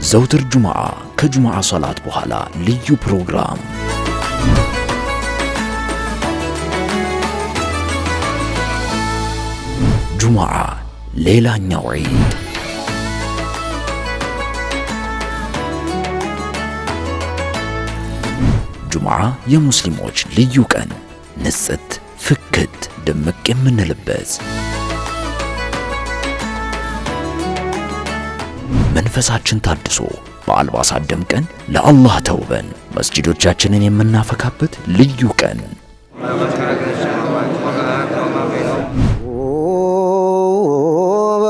ዘውትር ጁምዓ ከጁምዓ ሶላት በኋላ ልዩ ፕሮግራም ጁምዓ ሌላኛው ዒድ ጁምዓ የሙስሊሞች ልዩ ቀን ንጽት ፍክት ድምቅ የምንልበት መንፈሳችን ታድሶ በአልባሳት ደምቀን ለአላህ ተውበን መስጂዶቻችንን የምናፈካበት ልዩ ቀን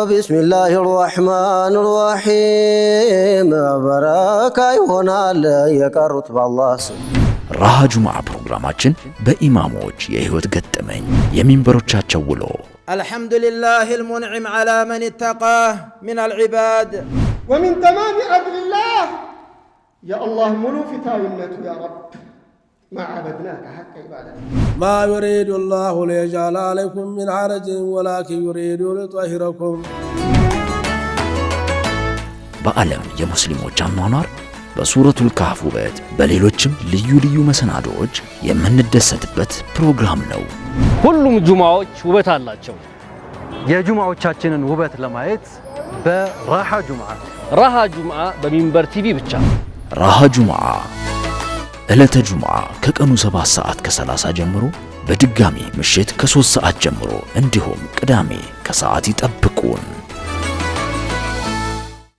ቢስሚላሂ ራህማን ራሂም በረካ ይሆናል የቀሩት በአላህ ስም። ራሃ ጁምዓ ፕሮግራማችን በኢማሞች የህይወት ገጠመኝ የሚንበሮቻቸው ውሎ አልሐምዱሊላሂ አልሙንዒም ዐላ መን ኢተቃህ ሚነል ዒባድ ወሚን ተማሚ ዐድሊላህ የአላህ ሙሉ ፊታዊነቱ ያ ረብ ما عبدناك حق عبادتك ما يريد الله ليجعل عليكم من حرج ولكن يريد ليطهركم በዓለም የሙስሊሞች አኗኗር በሱረቱል ካህፍ ውበት በሌሎችም ልዩ ልዩ መሰናዶዎች የምንደሰትበት ፕሮግራም ነው። ሁሉም ጁምዓዎች ውበት አላቸው። የጁምዓዎቻችንን ውበት ለማየት በራሃ ጁምዓ በሚንበር ቲቪ ብቻ። ራሃ ጁምዓ ዕለተ ጁምዓ ከቀኑ 7 ሰዓት ከ30 ጀምሮ በድጋሚ ምሽት ከ3 ሰዓት ጀምሮ እንዲሁም ቅዳሜ ከሰዓት ይጠብቁን።